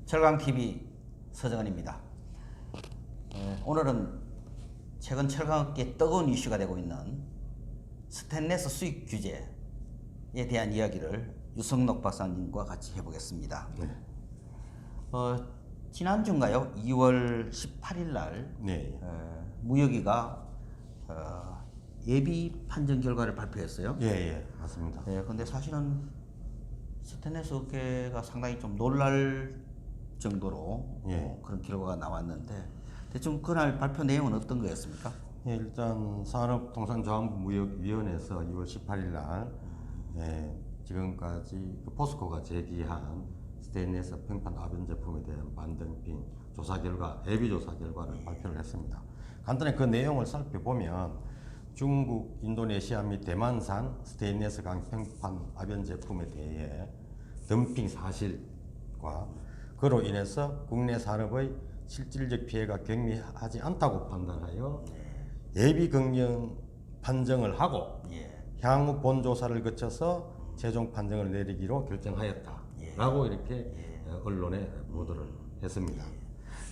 철강TV 서정은입니다. 오늘은 최근 철강업계에 뜨거운 이슈가 되고 있는 스테인리스 수입 규제에 대한 이야기를 유성록 박사님과 같이 해보겠습니다. 네. 지난주인가요? 2월 18일 날 네. 무역위가 예비 판정 결과를 발표했어요. 예, 맞습니다. 근데 사실은 스테인리스 업계가 상당히 좀 놀랄 정도로 그런 결과가 나왔는데 대충 그날 발표 내용은 어떤 거였습니까? 예, 일단 산업통상자원부 무역위원회에서 2월 18일 날 지금까지 그 포스코가 제기한 스테인리스 평판 아변 제품에 대한 반등핑 조사 결과, 예비 조사 결과를 발표를 했습니다. 간단히 그 내용을 살펴보면 중국, 인도네시아 및 대만산 스테인리스 강평판 아변 제품에 대해 덤핑 사실과 그로 인해서 국내 산업의 실질적 피해가 경미하지 않다고 판단하여 예비 긍정 판정을 하고 향후 본조사를 거쳐서 최종 판정을 내리기로 결정하였다라고 이렇게 언론에 보도를 했습니다.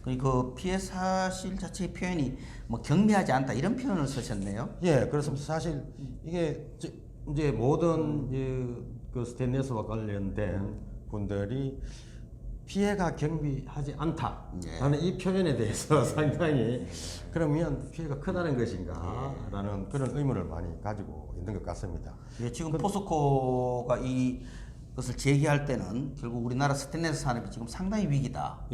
그 피해 사실 자체의 표현이 뭐 경미하지 않다 이런 표현을 쓰셨네요. 예, 그렇습니다. 사실 이게 이제 모든 그 스테인리스와 관련된 분들이 피해가 경미하지 않다라는 이 표현에 대해서 상당히 그러면 피해가 크다는 것인가라는 그런 의문을 많이 가지고 있는 것 같습니다. 지금 포스코가 이것을 제기할 때는 결국 우리나라 스테인리스 산업이 지금 상당히 위기다.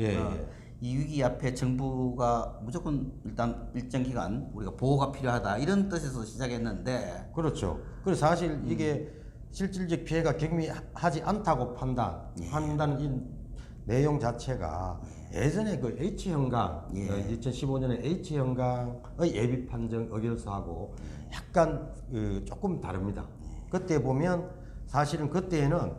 이 위기 앞에 정부가 무조건 일단 일정 기간 우리가 보호가 필요하다 이런 뜻에서 시작했는데 그렇죠. 그래서 사실 이게 실질적 피해가 경미하지 않다고 판단한다는 이 내용 자체가 예전에 그 H형강 2015년에 H형강의 예비 판정 의결서하고 약간 조금 다릅니다. 그때 보면 사실은 그때는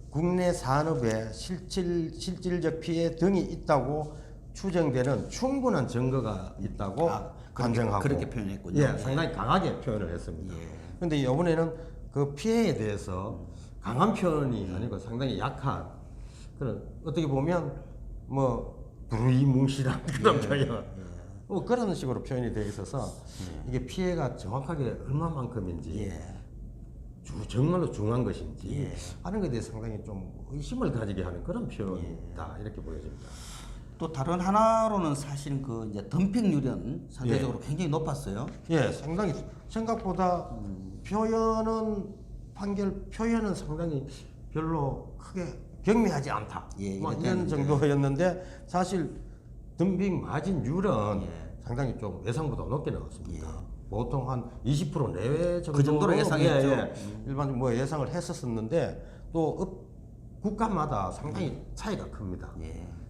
국내 산업에 실질적 피해 등이 있다고 추정되는 충분한 증거가 있다고 판정하고 그렇게 표현했군요. 상당히 강하게 표현을 했습니다. 그런데 이번에는 그 피해에 대해서 강한 표현이 아니고 상당히 약한 그런 어떻게 보면 뭐 두루이뭉실한 그런 표현 뭐 그런 식으로 표현이 되어 있어서 이게 피해가 정확하게 얼마만큼인지 정말로 중요한 것인지 하는 것에 대해서 상당히 좀 의심을 가지게 하는 그런 표현이다 이렇게 보여집니다. 또 다른 하나로는 사실은 그 이제 덤핑률은 상대적으로 굉장히 높았어요. 상당히 생각보다 표현은 상당히 별로 크게 경미하지 않다. 이런 정도였는데 사실 덤핑 마진율은 상당히 좀 예상보다 높게 나왔습니다. 보통 한 20% 내외 정도 그 정도로 예상했죠. 일반 뭐 예상을 했었는데 또 국가마다 상당히 차이가 큽니다.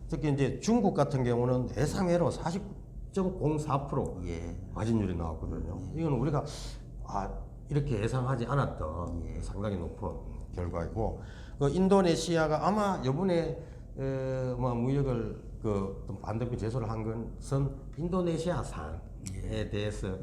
특히 이제 중국 같은 경우는 예상외로 40.04% 마진율이 나왔거든요. 이건 우리가 이렇게 예상하지 않았던 상당히 높은 결과이고, 그 인도네시아가 아마 이번에 뭐 무역을 그 반대편 제소를 한 것은 인도네시아산에 대해서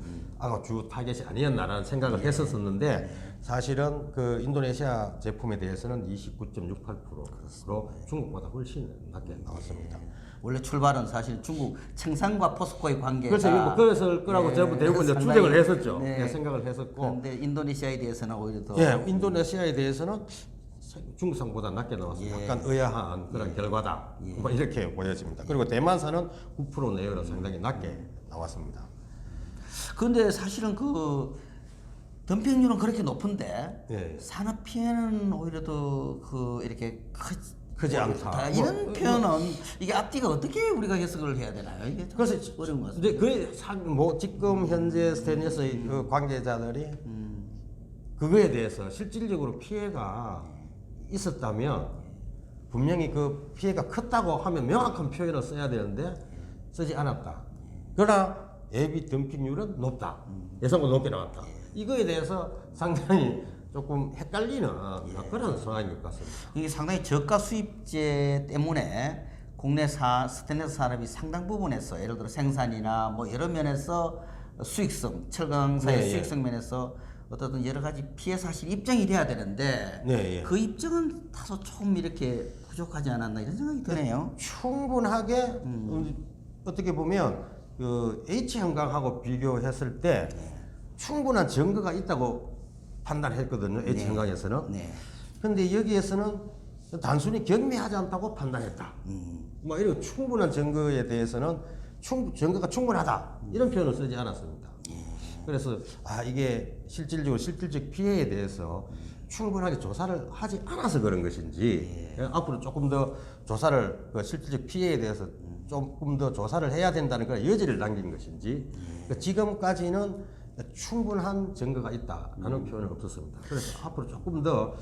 주 타겟이 아니었나라는 생각을 했었는데 사실은 그 인도네시아 제품에 대해서는 29.68%로 중국보다 훨씬 낮게 나왔습니다. 원래 출발은 사실 중국 청산과 포스코의 관계가 그래서 그랬을 거라고 전부 대부분 이제 추정을 했었죠. 생각을 했었고. 그런데 인도네시아에 대해서는 오히려 더 인도네시아에 대해서는 중국산보다 낮게 나왔습니다. 약간 의아한 그런 결과다. 뭐 이렇게 보여집니다. 그리고 대만산은 9% 내외로 상당히 낮게 나왔습니다. 그런데 사실은 그 덤핑률은 그렇게 높은데 산업 피해는 오히려 더 이렇게 크지 않다. 이런 표현은 이게 앞뒤가 어떻게 우리가 해석을 해야 되나요? 이게 그래서 어려운 것 같습니다. 뭐 지금 현재 스테인리스의 그 관계자들이 그거에 대해서 실질적으로 피해가 있었다면 분명히 그 피해가 컸다고 하면 명확한 표현을 써야 되는데 쓰지 않았다. 그러나 예비 덤핑률은 높다. 예상보다 높게 나왔다. 이거에 대해서 상당히 조금 헷갈리는 그런 상황인 것 같습니다. 이게 상당히 저가 수입제 때문에 국내 스테인리스 산업이 상당 부분에서 예를 들어 생산이나 뭐 여러 면에서 수익성, 철강사의 수익성 면에서 어떤 여러 가지 피해 사실 입증이 돼야 되는데 네, 예. 그 입증은 다소 조금 이렇게 부족하지 않았나 이런 생각이 드네요. 충분하게 어떻게 보면 그 H 형광하고 비교했을 때 충분한 증거가 있다고 판단했거든요. H 형광에서는. 네. 근데 여기에서는 단순히 경미하지 않다고 판단했다. 뭐 이런 충분한 증거에 대해서는 증거가 충분하다 이런 표현을 쓰지 않았습니다. 그래서 이게 실질적 피해에 대해서 충분하게 조사를 하지 않아서 그런 것인지 앞으로 조금 더 조사를 그 실질적 피해에 대해서 조금 더 조사를 해야 된다는 그런 여지를 남긴 것인지 지금까지는 충분한 증거가 있다라는 표현은 없었습니다. 그래서 앞으로 조금 더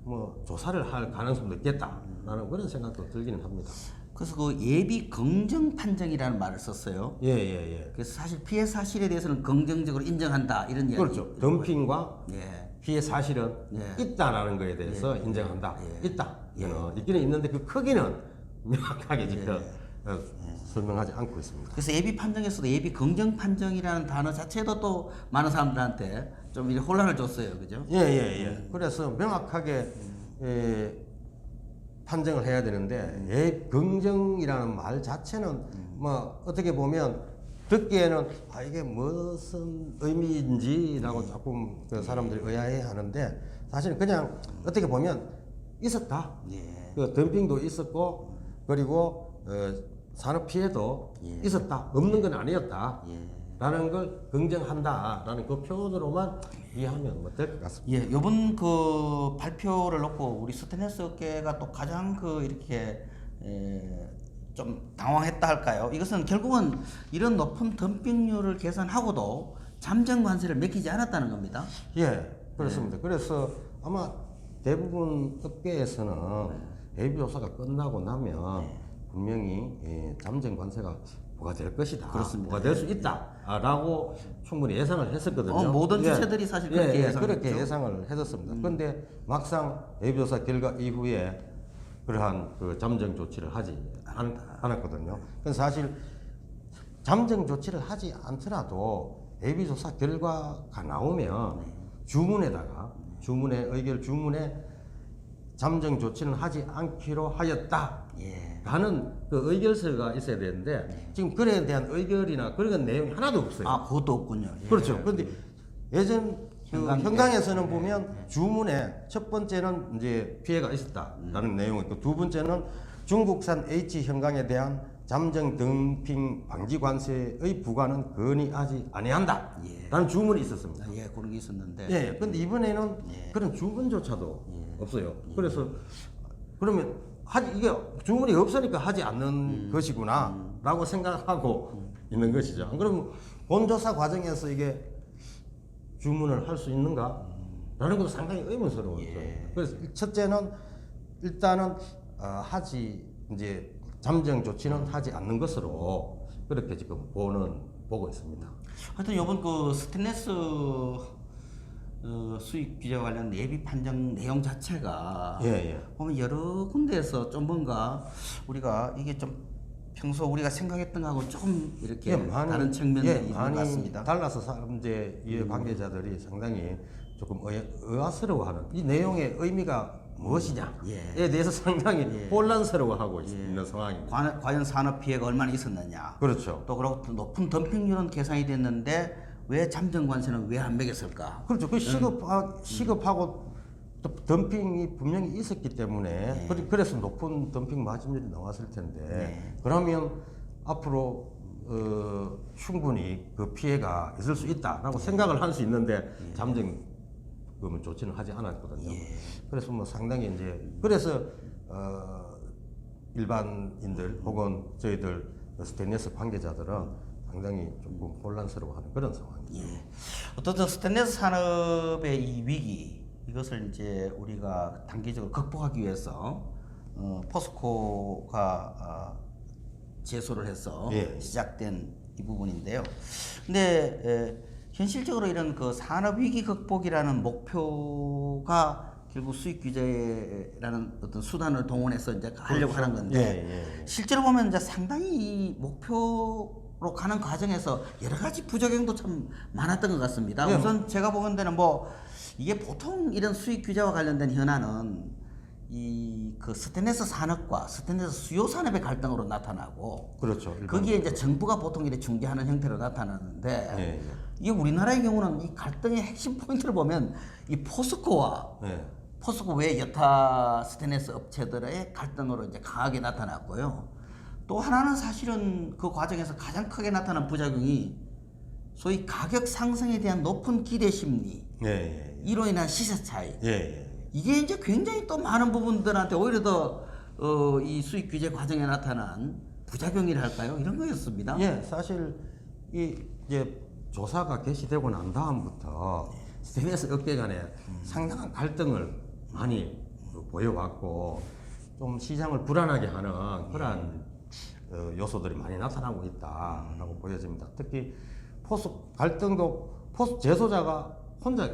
뭐 조사를 할 가능성도 있겠다라는 그런 생각도 들기는 합니다. 그래서 그 예비 긍정 판정이라는 말을 썼어요. 예. 그래서 사실 피해 사실에 대해서는 긍정적으로 인정한다 이런 이야기. 그렇죠. 덤핑과 예. 피해 사실은 있다라는 거에 대해서 인정한다. 있다. 있기는 있는데 그 크기는 명확하게 지금 설명하지 않고 있습니다. 그래서 예비 판정에서도 예비 긍정 판정이라는 단어 자체도 또 많은 사람들한테 좀 이렇게 혼란을 줬어요, 그죠? 그래서 명확하게 판정을 해야 되는데 긍정이라는 말 자체는 뭐 어떻게 보면 듣기에는 이게 무슨 의미인지라고 조금 그 사람들이 의아해하는데 사실은 그냥 어떻게 보면 있었다. 그 덤핑도 있었고 그리고 산업 피해도 있었다. 없는 건 아니었다. 라는 걸 긍정한다라는 그 표현으로만 이해하면 뭐 될 것 같습니다. 이번 그 발표를 놓고 우리 스테인리스 업계가 또 가장 그 이렇게 좀 당황했다 할까요? 이것은 결국은 이런 높은 덤핑률을 계산하고도 잠정 관세를 매기지 않았다는 겁니다. 그렇습니다. 그래서 아마 대부분 업계에서는 예비 조사가 끝나고 나면 분명히 잠정 관세가 부과될 것이다. 그렇습니다. 부과될 수 있다라고 충분히 예상을 했었거든요. 모든 주체들이 사실 그렇게 예상했죠. 그렇게 예상을 했었습니다. 그런데 막상 예비조사 결과 이후에 그러한 그 잠정 조치를 하지 않았거든요. 그래서 사실 잠정 조치를 하지 않더라도 예비조사 결과가 나오면 의결 주문에 잠정 조치는 하지 않기로 하였다. 라는 그 의결서가 있어야 되는데 지금 그에 대한 의결이나 그런 내용이 하나도 없어요. 그것도 없군요. 그렇죠. 그런데 예전 그 현강에서는 보면 주문에 첫 번째는 이제 피해가 있었다라는 내용이 있고 두 번째는 중국산 H 현강에 대한 잠정 덤핑 방지 관세의 부과는 건의하지 아니한다라는 주문이 있었습니다. 그런 게 있었는데. 그런데 이번에는 그런 주문조차도 없어요. 그래서 그러면 이게 주문이 없으니까 하지 않는 것이구나라고 생각하고 있는 것이죠. 그럼 본조사 과정에서 이게 주문을 할 수 있는가라는 것도 상당히 의문스러워요. 그래서 첫째는 일단은 이제 잠정 조치는 하지 않는 것으로 그렇게 지금 보고 있습니다. 하여튼 이번 그 스테인리스 수익 규제와 관련 예비 판정 내용 자체가 보면 여러 군데에서 좀 뭔가 우리가 이게 좀 평소 우리가 생각했던 거하고 조금 이렇게 다른 측면들이 있는 것 같습니다. 달라서 이제 이 관계자들이 상당히 조금 의아스러워하는 이 내용의 의미가 무엇이냐에 대해서 상당히 혼란스러워하고 있는 상황입니다. 과연 산업 피해가 얼마나 있었느냐. 그렇죠. 또 그리고 높은 덤핑률은 계산이 됐는데 왜 잠정 관세는 왜 안 매겼을까? 그렇죠. 그 시급하고 또 덤핑이 분명히 있었기 때문에 그래서 높은 덤핑 마진율이 나왔을 텐데 그러면 앞으로 충분히 그 피해가 있을 수 있다라고 생각을 할 수 있는데 잠정 조치는 하지 않았거든요. 그래서 뭐 상당히 이제 그래서 일반인들 혹은 저희들 스테인리스 관계자들은 상당히 조금 혼란스러워하는 그런 상황입니다. 어떤 스테인리스 산업의 이 위기 이것을 이제 우리가 단기적으로 극복하기 위해서 포스코가 제소를 해서 시작된 이 부분인데요. 근데 현실적으로 이런 그 산업 위기 극복이라는 목표가 결국 수익 규제라는 어떤 수단을 동원해서 이제 하려고 하는 건데 실제로 보면 이제 상당히 이 목표 가는 과정에서 여러 가지 부작용도 참 많았던 것 같습니다. 예. 우선 제가 보건대는 뭐 이게 보통 이런 수입 규제와 관련된 현안은 그 스테인리스 산업과 스테인리스 수요 산업의 갈등으로 나타나고 그렇죠. 거기에 이제 정부가 보통 이렇게 중재하는 형태로 나타나는데 예, 예. 이게 우리나라의 경우는 이 갈등의 핵심 포인트를 보면 이 포스코와 예. 포스코 외 여타 스테인리스 업체들의 갈등으로 이제 강하게 나타났고요. 또 하나는 사실은 그 과정에서 가장 크게 나타난 부작용이 소위 가격 상승에 대한 높은 기대 심리, 예, 예. 이로 인한 시세 차이. 예, 예. 이게 이제 굉장히 또 많은 부분들한테 오히려 더 이 수익 규제 과정에 나타난 부작용이랄까요? 이런 거였습니다. 예, 사실 이제 조사가 개시되고 난 다음부터 스테인리스 업계 간에 상당한 갈등을 많이 보여왔고 좀 시장을 불안하게 하는 그러한 요소들이 많이 나타나고 있다라고 보여집니다. 특히 갈등도 제소자가 혼자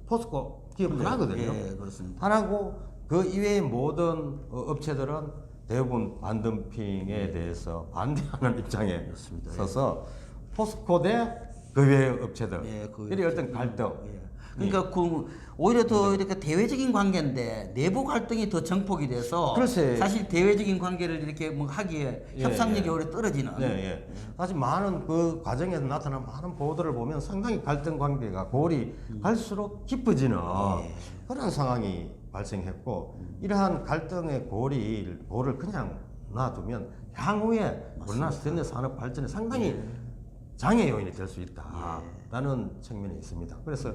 포스코 기업 하나거든요. 예, 그렇습니다. 하나고 그 이외의 모든 업체들은 대부분 반덤핑에 대해서 반대하는 입장에 서서 포스코 대 그 외의 업체들 예, 그 이런 어떤 갈등. 예. 그러니까 오히려 더 이렇게 대외적인 관계인데 내부 갈등이 더 정폭이 돼서 글쎄. 사실 대외적인 관계를 이렇게 뭐 하기에 예, 협상력이 예. 오히려 떨어지는. 예, 예. 사실 많은 그 과정에서 나타난 많은 보도를 보면 상당히 갈등 관계가 골이 갈수록 깊어지는 그런 상황이 발생했고 이러한 갈등의 골을 그냥 놔두면 향후에 우리나라 스테인리스 산업 발전에 상당히 장애 요인이 될 수 있다라는 측면이 있습니다. 그래서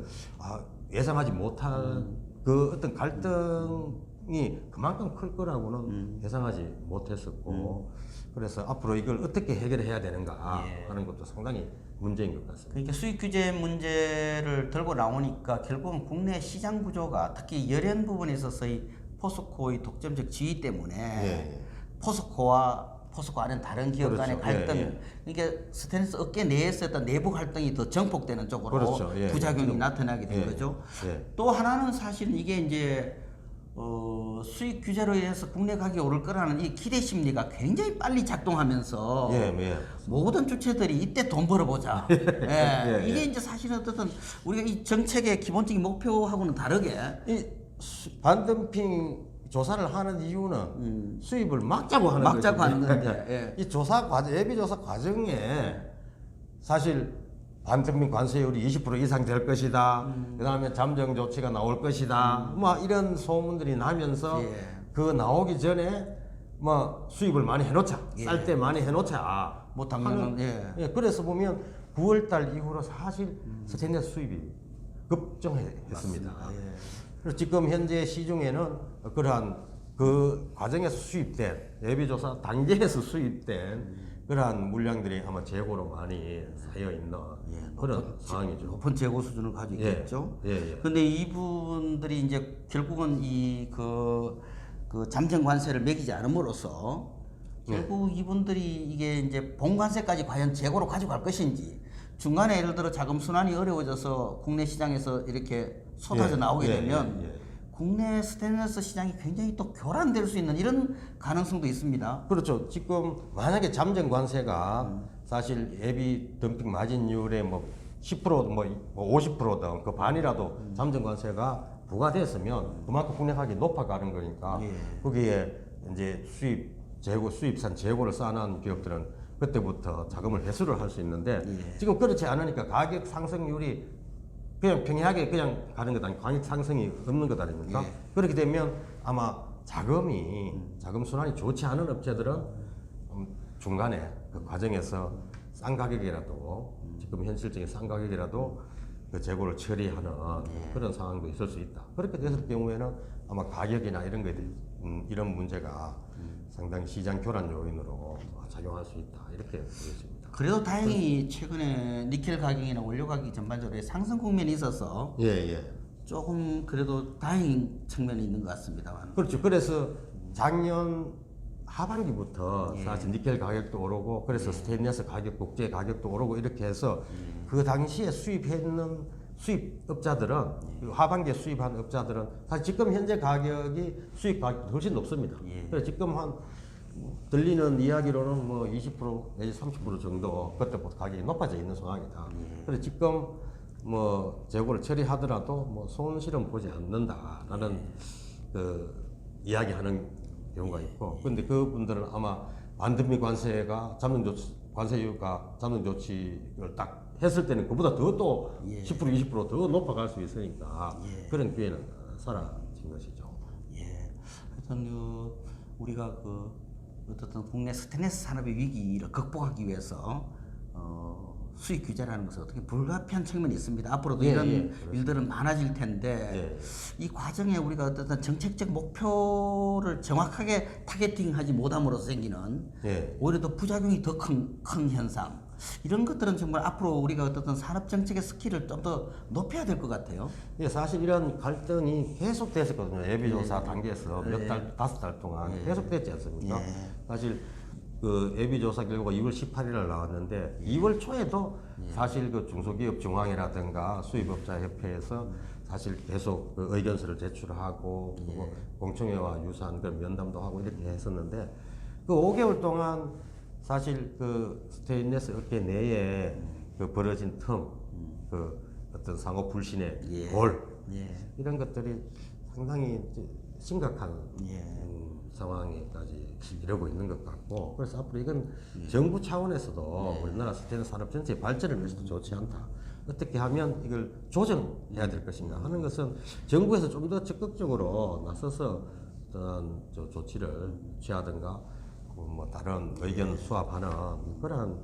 예상하지 못한 그 어떤 갈등이 그만큼 클 거라고는 예상하지 못했었고 그래서 앞으로 이걸 어떻게 해결해야 되는가 하는 것도 상당히 문제인 것 같습니다. 그러니까 수익 규제 문제를 들고 나오니까 결국은 국내 시장 구조가 특히 열연 부분에 있어서 이 포스코의 독점적 지위 때문에 예. 포스코 안에 다른 기업 간의 그렇죠. 갈등, 예. 그러니까 스테인리스 업계 내에서 어떤 내부 갈등이 더 정폭되는 쪽으로 그렇죠. 예. 부작용이 지금, 나타나게 된 예. 거죠. 예. 또 하나는 사실은 이게 이제 수익 규제로 인해서 국내 가격이 오를 거라는 이 기대 심리가 굉장히 빨리 작동하면서 예. 모든 주체들이 이때 돈 벌어보자. 예. 이게 이제 사실은 어떤 우리가 이 정책의 기본적인 목표하고는 다르게 이 반덤핑 조사를 하는 이유는 수입을 막자고 하는 막자고 거죠. 하는 건데, 이 조사 과정, 예비 조사 과정에 사실 반덤핑 관세율이 20% 이상 될 것이다. 그다음에 잠정 조치가 나올 것이다. 뭐 이런 소문들이 나면서 그 나오기 전에 뭐 수입을 많이 해놓자, 쌀 때 많이 해놓자. 뭐 당연한 그래서 보면 9월달 이후로 사실 스테인리스 수입이 급증했습니다. 그래서 지금 현재 시중에는 그러한 그 과정에서 수입된 예비조사 단계에서 수입된 그러한 물량들이 아마 재고로 많이 쌓여 있는 그런 상황이죠. 높은 재고 수준을 가지고 있겠죠. 그런데 이분들이 이제 결국은 그 잠정 관세를 매기지 않음으로써 결국 이분들이 이게 이제 본관세까지 과연 재고로 가져갈 것인지 중간에 예를 들어 자금 순환이 어려워져서 국내 시장에서 이렇게 쏟아져 나오게 되면 국내 스테인리스 시장이 굉장히 또 교란될 수 있는 이런 가능성도 있습니다. 그렇죠. 지금 만약에 잠정 관세가 사실 예비 덤핑 마진율의 뭐 10% 뭐 50%든 그 반이라도 잠정 관세가 부과됐으면 그만큼 국내 가격이 높아가는 거니까 거기에 이제 수입산 재고를 쌓아놓은 기업들은 그때부터 자금을 회수를 할 수 있는데 지금 그렇지 않으니까 가격 상승률이 그냥 평이하게 그냥 가는 것 아니고 가격 상승이 없는 것 아닙니까? 그렇게 되면 아마 자금 순환이 좋지 않은 업체들은 중간에 그 과정에서 싼 가격이라도 지금 현실적인 싼 가격이라도 그 재고를 처리하는 그런 상황도 있을 수 있다. 그렇게 됐을 경우에는 아마 가격이나 이런 거에 대해 이런 문제가 상당히 시장 교란 요인으로 작용할 수 있다. 이렇게 보여집니다. 그래도 다행히 최근에 니켈 가격이나 원료 가격이 전반적으로 상승 국면이 있어서 조금 그래도 다행인 측면이 있는 것 같습니다만. 그렇죠. 그래서 작년 하반기부터 사실 니켈 가격도 오르고 그래서 스테인리스 가격, 국제 가격도 오르고 이렇게 해서 그 당시에 수입했는 수입업자들은 하반기에 수입한 업자들은 사실 지금 현재 가격이 수입 가격이 훨씬 높습니다. 그래서 지금 한 들리는 이야기로는 뭐 20% 내지 30% 정도 그때부터 가격이 높아져 있는 상황이다. 그래서 지금 뭐 재고를 처리하더라도 뭐 손실은 보지 않는다라는 그 이야기하는 경우가 있고, 근데 그분들은 아마 반등미 관세가 관세 이유가 잠정 조치를 딱 했을 때는 그보다 더 또 10% 20%더 높아갈 수 있으니까 그런 기회는 사라진 것이죠. 예. 하여튼 우리가 어떻든 국내 스테인리스 산업의 위기를 극복하기 위해서 수익 규제라는 것은 어떻게 불가피한 측면이 있습니다. 앞으로도 이런 일들은 많아질 텐데 이 과정에 우리가 어떤 정책적 목표를 정확하게 타겟팅하지 못함으로써 생기는 오히려 더 부작용이 더 큰 현상. 이런 것들은 정말 앞으로 우리가 어떤 산업 정책의 스킬을 좀 더 높여야 될 것 같아요. 사실 이런 갈등이 계속됐었거든요. 예비조사 단계에서 몇 달, 5달 동안 계속됐지 않습니까? 사실 그 예비조사 결과가 2월 18일에 나왔는데 2월 초에도 사실 그 중소기업 중앙회라든가 수입업자협회에서 사실 계속 그 의견서를 제출하고 그리고 공청회와 유사한 그 면담도 하고 이렇게 했었는데 그 5개월 동안 사실 그 스테인리스 업계 내에 그 벌어진 그 어떤 상호 불신의 골 이런 것들이 상당히 심각한 상황에까지 이르고 있는 것 같고, 그래서 앞으로 이건 정부 차원에서도 우리나라 스테인리스 산업 전체의 발전을 위해서도 좋지 않다. 어떻게 하면 이걸 조정해야 될 것인가 하는 것은 정부에서 좀 더 적극적으로 나서서 어떤 조치를 취하든가 뭐 다른 의견 수합하는 그런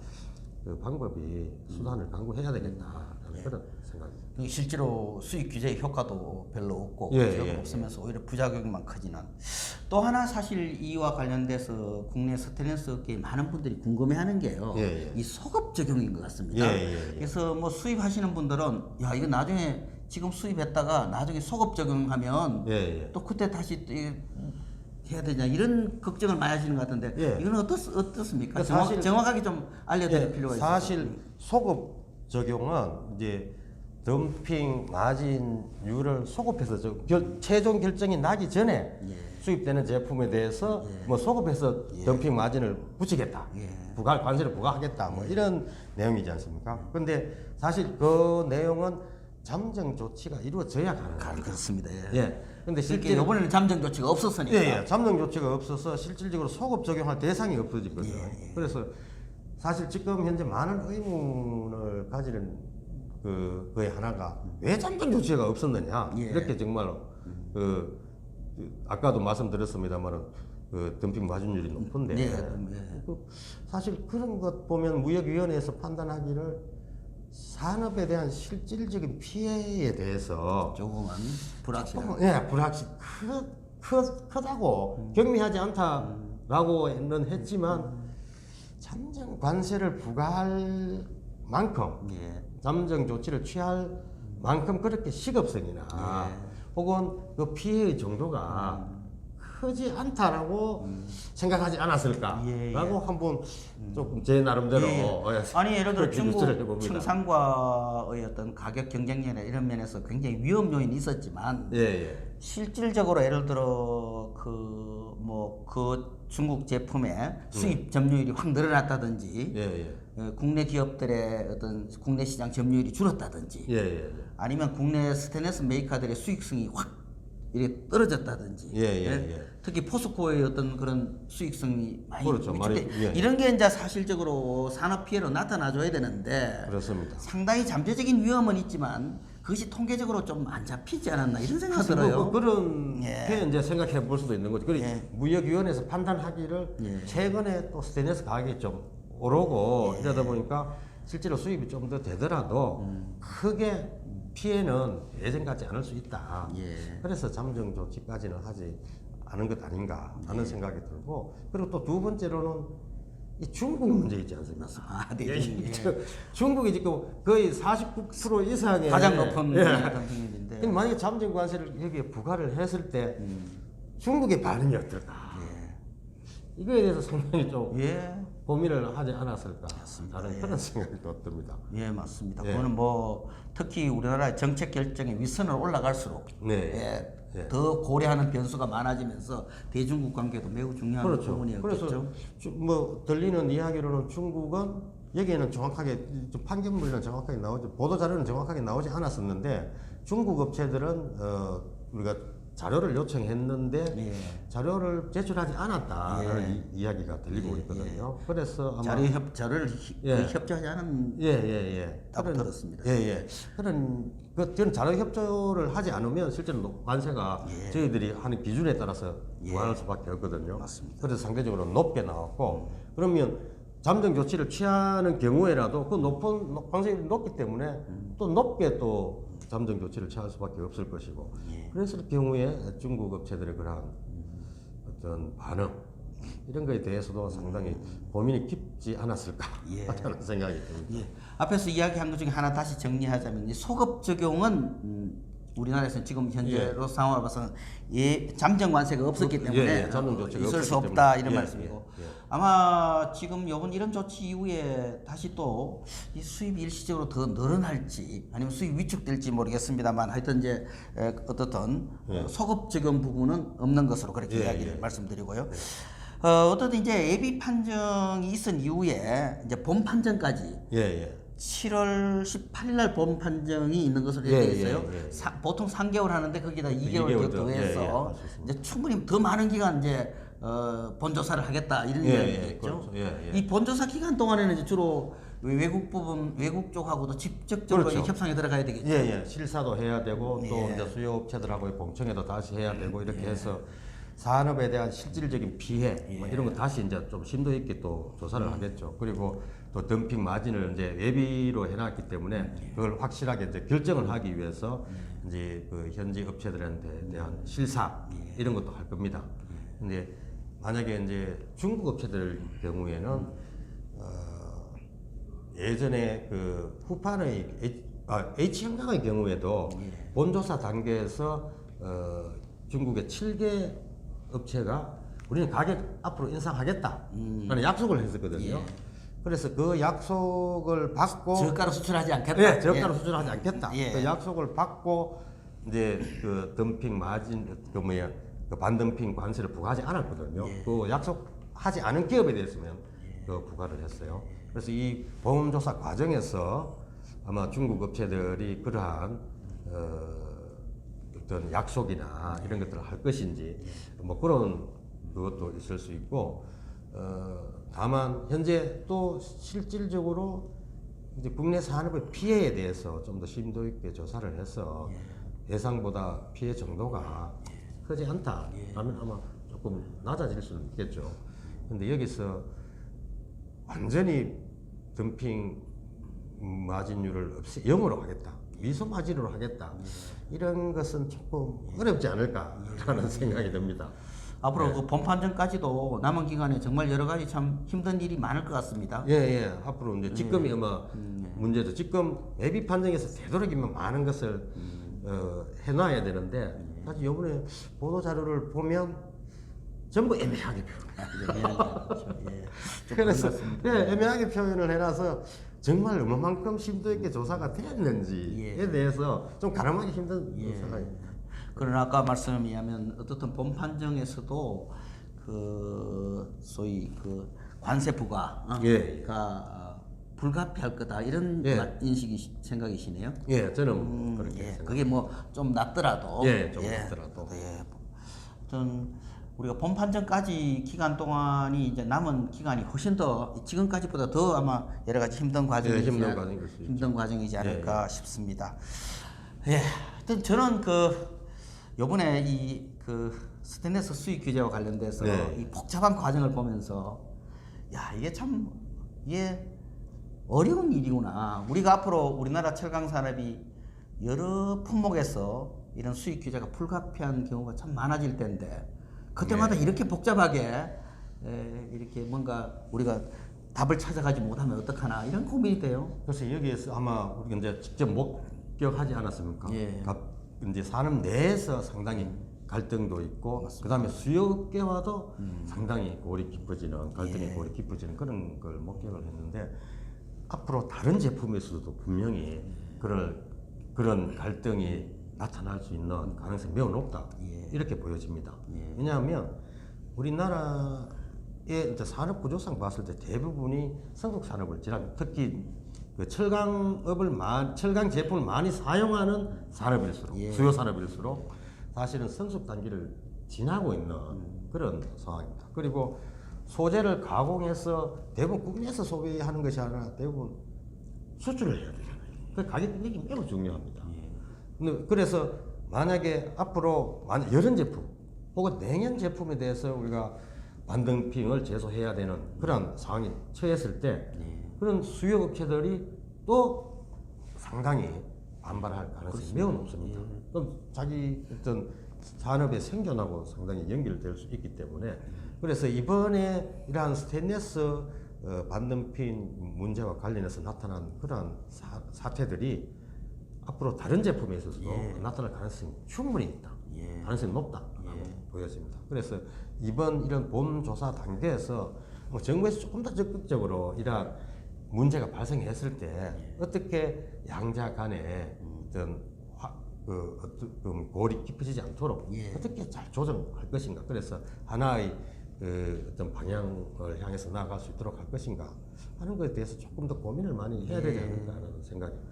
그 방법이 수단을 강구해야 되겠다라는 그런 생각입니다. 실제로 수익 규제의 효과도 별로 없고 없으면서 오히려 부작용만 커지는. 또 하나 사실 이와 관련돼서 국내 스테인리스 업계에 많은 분들이 궁금해하는 게요. 이 소급 적용인 것 같습니다. 그래서 뭐 수입하시는 분들은 야 이거 나중에 지금 수입했다가 나중에 소급 적용하면 또 그때 다시 해야 되냐 이런 걱정을 많이 하시는 것 같은데 이건 어떻습니까? 사실 정확하게 좀 알려드릴 필요가 있어요. 사실 소급 적용은 이제 덤핑 마진율을 소급해서 최종 결정이 나기 전에 수입되는 제품에 대해서 뭐 소급해서 덤핑 마진을 붙이겠다, 관세를 부과하겠다, 뭐 이런 내용이지 않습니까? 근데 사실 그 내용은 잠정 조치가 이루어져야 가능합니다. 그렇습니다. 근데 실제 이번에는 잠정 조치가 없었으니까. 잠정 조치가 없어서 실질적으로 소급 적용할 대상이 없어진 거죠. 그래서 사실 지금 현재 많은 의문을 가지는 그의 하나가 왜 잠정 조치가 없었느냐 이렇게 정말로 아까도 말씀드렸습니다만은 그 덤핑 마진율이 높은데 사실 그런 것 보면 무역위원회에서 판단하기를 산업에 대한 실질적인 피해에 대해서 조금은 불확실한. 크다고 경미하지 않다라고는 했지만 잠정 관세를 부과할 만큼 잠정 조치를 취할 만큼 그렇게 시급성이나 혹은 그 피해의 정도가 크지 않다라고 생각하지 않았을까라고 한번 조금 제 나름대로 아니 예를 들어 중국 청산과의 어떤 가격 경쟁력이나 이런 면에서 굉장히 위험 요인이 있었지만 실질적으로 예를 들어 그 중국 제품의 수입 점유율이 확 늘어났다든지 국내 기업들의 어떤 국내 시장 점유율이 줄었다든지 아니면 국내 스테인리스 메이커들의 수익성이 확 이렇게 떨어졌다든지 특히 포스코의 어떤 그런 수익성이 많이 이런 게 이제 사실적으로 산업 피해로 나타나줘야 되는데 그렇습니다. 상당히 잠재적인 위험은 있지만 그것이 통계적으로 좀 안 잡히지 않았나 이런 생각이 들어요. 그런 게 이제 생각해 볼 수도 있는 거죠. 그리고 무역위원회에서 판단하기를 최근에 또 스테인리스 가격이 좀 오르고 이러다 보니까 실제로 수입이 좀 더 되더라도 크게 피해는 예전 같지 않을 수 있다. 그래서 잠정 조치까지는 하지 않은 것 아닌가 하는 생각이 들고, 그리고 또 두 번째로는 이 중국 문제 있지 않습니까? 중국이 지금 거의 49% 이상의 가장 높은 덤핑률인데 만약에 잠정 관세를 여기에 부과를 했을 때 중국의 반응이 어떨까? 이거에 대해서 상당히 좀 고민을 하지 않았을까 하는 그런 생각이 또 듭니다. 맞습니다. 그거는 뭐 특히 우리나라의 정책 결정의 윗선을 올라갈수록 예. 더 고려하는 변수가 많아지면서 대중국 관계도 매우 중요한 그렇죠. 부분이었겠죠. 그래서 뭐 들리는 이야기로는 중국은 여기에는 정확하게 판결문이랑 정확하게 나오지 보도 자료는 정확하게 나오지 않았었는데 중국 업체들은 우리가 자료를 요청했는데 예. 자료를 제출하지 않았다라는 예. 이야기가 들리고 있거든요. 그래서 아마 자료를 예. 협조하지 않은 예예예 답을 들었습니다. 예예 그런 그런 자료 협조를 하지 않으면 실제로 관세가 저희들이 하는 기준에 따라서 부과할 수밖에 없거든요. 맞습니다. 그래서 상대적으로 높게 나왔고 그러면 잠정 조치를 취하는 경우에라도 그 높은 관세율이 높기 때문에 또 높게 또 잠정 조치를 취할 수밖에 없을 것이고 그랬을 경우에 중국 업체들의 그러한 어떤 반응 이런 거에 대해서도 상당히 고민이 깊지 않았을까 하는 생각이 듭니다. 예. 앞에서 이야기한 것 중에 하나 다시 정리하자면 이 소급 적용은 우리나라에서는 지금 현재로 상황을 봐서는 잠정 관세가 없었기 때문에 잠정 조치가 있을 수 없었기 없다 때문에. 이런 말씀이고 아마 지금 이런 조치 이후에 다시 또 이 수입이 일시적으로 더 늘어날지 아니면 수입 위축될지 모르겠습니다만 하여튼 이제 어떻든 소급 적용 부분은 없는 것으로 그렇게 이야기를 말씀드리고요. 어떻든 이제 예비 판정이 있은 이후에 이제 본 판정까지 7월 18일 날 본 판정이 있는 것으로 되어 있어요. 보통 3개월 하는데 거기다 2개월 더 더해서 이제 충분히 더 많은 기간 이제 본조사를 하겠다 이런 이야기겠죠. 그렇죠. 이 본조사 기간 동안에는 이제 주로 외국 쪽하고도 직접적으로 그렇죠. 협상에 들어가야 되겠죠. 실사도 해야 되고 또 이제 수요업체들하고의 공청회도 다시 해야 되고 이렇게 해서 산업에 대한 실질적인 피해 뭐 이런 거 다시 이제 좀 심도 있게 또 조사를 하겠죠. 그리고 또 덤핑 마진을 이제 예비로 해놨기 때문에 그걸 확실하게 이제 결정을 하기 위해서 이제 그 현지 업체들한테 대한 실사 이런 것도 할 겁니다. 근데 만약에 이제 중국 업체들 경우에는 예전에 그 후판의 H형장의 경우에도 본조사 단계에서 중국의 7개 업체가 우리는 가격 앞으로 인상하겠다 라는 약속을 했었거든요. 그래서 그 약속을 받고 저가로 수출하지 않겠다. 저가로 수출하지 않겠다. 그 약속을 받고 이제 그 덤핑 마진 그 반덤핑 관세를 부과하지 않았거든요. 그 약속하지 않은 기업에 대해서는 그 부과를 했어요. 그래서 이 보험조사 과정에서 아마 중국 업체들이 그러한 어떤 약속이나 이런 것들을 할 것인지 뭐 그런 그것도 있을 수 있고 다만 현재 또 실질적으로 이제 국내 산업의 피해에 대해서 좀 더 심도 있게 조사를 해서 예상보다 피해 정도가 크지 않다라면 아마 조금 낮아질 수는 있겠죠. 근데 여기서 완전히 덤핑 마진율을 영으로 하겠다, 미소 마진으로 하겠다 이런 것은 조금 어렵지 않을까라는 생각이 듭니다. 앞으로 그 본판정까지도 남은 기간에 정말 여러 가지 참 힘든 일이 많을 것 같습니다. 앞으로 이제 직검이 아마 문제죠. 직검 예비 판정에서 되도록이면 많은 것을 해놔야 되는데 사실 이번에 보도 자료를 보면 전부 애매하게 그래서 애매하게 표현을 해놔서 정말 얼마만큼 심도 있게 조사가 됐는지에 대해서 좀 가늠하기 힘든 상황입니다. 그러나 아까 말씀이하면 어떻든 본 판정에서도 그 소위 그 관세 부과가 불가피할 거다 이런 인식이 생각이시네요. 저는 그렇게 생각합니다. 그게 뭐 좀 낮더라도 좀 낮더라도 어떤 우리가 본 판정까지 기간 동안이 이제 남은 기간이 훨씬 더 지금까지보다 더 아마 여러 가지 힘든 과정이지 않을까 싶습니다. 하여튼 저는 요번에 이 스테인리스 수입 규제와 관련돼서 이 복잡한 과정을 보면서 이게 참 어려운 일이구나. 우리가 앞으로 우리나라 철강 산업이 여러 품목에서 이런 수입 규제가 불가피한 경우가 참 많아질 텐데 그때마다 이렇게 복잡하게 이렇게 뭔가 우리가 답을 찾아가지 못하면 어떡하나 이런 고민이 돼요. 그래서 여기에서 아마 우리가 이제 직접 목격하지 않았습니까? 이제 산업 내에서 상당히 갈등도 있고 그다음에 수요업계와도 상당히 골이 깊어지는 갈등의 골이 깊어지는 그런 걸 목격을 했는데 앞으로 다른 제품에서도 분명히 그런 갈등이 나타날 수 있는 가능성이 매우 높다. 예. 이렇게 보여집니다. 예. 왜냐하면 우리나라의 이제 산업 구조상 봤을 때 대부분이 성숙 산업을 지나고 특히 그 철강 제품을 많이 사용하는 산업일수록 예. 주요 산업일수록 사실은 성숙 단계를 지나고 있는 그런 상황입니다. 그리고 소재를 가공해서 대부분 국내에서 소비하는 것이 아니라 대부분 수출을 해야 되잖아요. 그 가격 인력이 매우 중요합니다. 근데 그래서 만약에 앞으로 여름 제품 혹은 냉연 제품에 대해서 우리가 반등핑을 제소해야 되는 그런 상황이 처했을 때 그런 수요 업체들이 또 상당히 반발할 가능성이 매우 높습니다. 그럼 자기 어떤 산업의 생존하고 상당히 연결될 수 있기 때문에 그래서 이번에 이러한 스테인리스 반등핑 문제와 관련해서 나타난 그러한 사태들이 앞으로 다른 제품에 있어서도 나타날 가능성이 충분히 있다. 가능성이 높다라고 보여집니다. 그래서 이번 이런 본 조사 단계에서 뭐 정부에서 조금 더 적극적으로 이러한 문제가 발생했을 때 어떻게 양자 간에 어떤 골이 깊어지지 않도록 어떻게 잘 조정할 것인가. 그래서 하나의 어떤 방향을 향해서 나아갈 수 있도록 할 것인가 하는 것에 대해서 조금 더 고민을 많이 해야 되지 않을까 하는 생각입니다.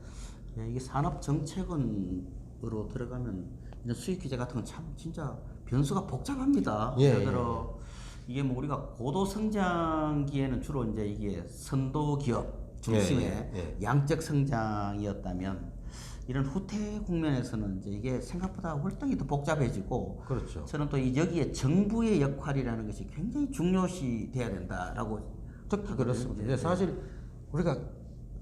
이게 산업 정책원으로 들어가면 이제 수익 규제 같은 건 참 진짜 변수가 복잡합니다. 예를 들어 이게 뭐 우리가 고도 성장기에는 주로 이제 이게 선도 기업 중심의 양적 성장이었다면 이런 후퇴 국면에서는 이제 이게 생각보다 월등히 더 복잡해지고 그렇죠. 저는 또 여기에 정부의 역할이라는 것이 굉장히 중요시 돼야 된다라고 특히 그렇습니다. 사실 우리가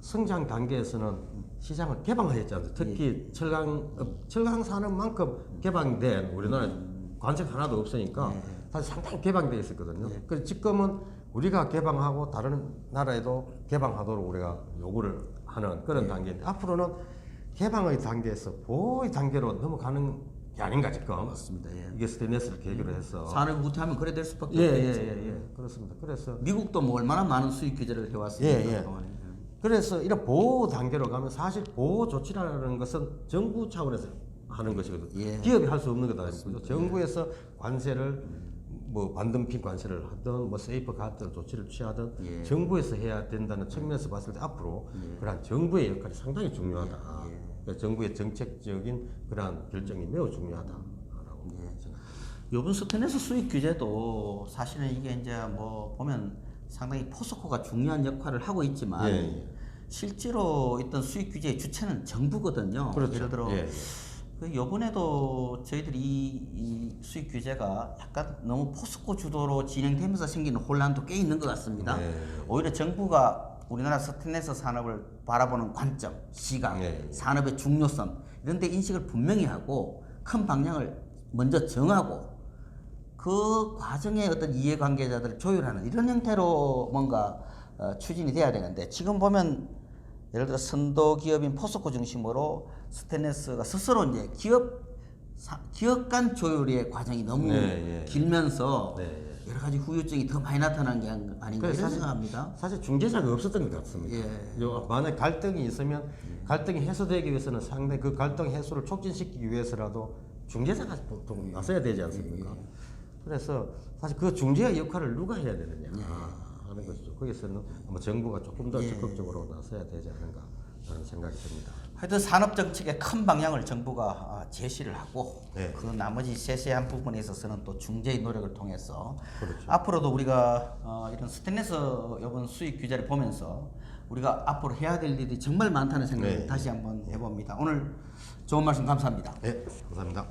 성장 단계에서는 시장을 개방하였지 않습니까? 특히 철강 산업만큼 개방된 우리나라 관세가 하나도 없으니까 사실 상당히 개방되어 있었거든요. 그래서 지금은 우리가 개방하고 다른 나라에도 개방하도록 우리가 요구를 하는 그런 단계인데 앞으로는 개방의 단계에서 보호의 단계로 넘어가는 게 아닌가 지금. 맞습니다. 이게 스테인리스를 계기로 해서 산업이 후퇴하면 그래 될 수밖에 없겠죠. 그렇습니다. 그래서 미국도 뭐 얼마나 많은 수익 규제를 해왔습니까? 그래서 이런 보호 단계로 가면 사실 보호 조치라는 것은 정부 차원에서 하는 것이거든요. 기업이 할 수 없는 것 아닙니까? 정부에서 관세를 뭐 반덤핑 관세를 하든 뭐 세이프 가든 조치를 취하든 정부에서 해야 된다는 측면에서 봤을 때 앞으로 그러한 정부의 역할이 상당히 중요하다. 그러니까 정부의 정책적인 그러한 결정이 매우 중요하다라고 생각합니다. 요번 스테인리스 수익 규제도 사실은 이게 이제 뭐 보면 상당히 포스코가 중요한 역할을 하고 있지만 실제로 있던 수익 규제의 주체는 정부거든요. 그렇죠. 예를 들어 그 요번에도 저희들이 이 수익 규제가 약간 너무 포스코 주도로 진행되면서 생기는 혼란도 꽤 있는 것 같습니다. 오히려 정부가 우리나라 스테인리스 산업을 바라보는 관점, 시각, 산업의 중요성 이런 데 인식을 분명히 하고 큰 방향을 먼저 정하고 그 과정에 어떤 이해관계자들을 조율하는 이런 형태로 뭔가 추진이 돼야 되는데 지금 보면 예를 들어 선도 기업인 포스코 중심으로 스테인리스가 스스로 이제 기업 간 조율의 과정이 너무 길면서 여러 가지 후유증이 더 많이 나타난 게 아닌가 이런 생각합니다. 사실 중재자가 없었던 것 같습니다. 만약 갈등이 있으면 갈등이 해소되기 위해서는 상당히 그 갈등 해소를 촉진시키기 위해서라도 중재자가 보통 나서야 되지 않습니까? 그래서 사실 그 중재의 역할을 누가 해야 되느냐 하는 것이죠. 거기서는 아마 정부가 조금 더 적극적으로 나서야 되지 않은가 하는 생각이 듭니다. 하여튼 산업 정책의 큰 방향을 정부가 제시를 하고 그 나머지 세세한 부분에 있어서는 또 중재의 노력을 통해서 앞으로도 우리가 이런 스테인리스 이번 수익 규제를 보면서 우리가 앞으로 해야 될 일이 정말 많다는 생각을 다시 한번 해봅니다. 오늘 좋은 말씀 감사합니다. 네, 감사합니다.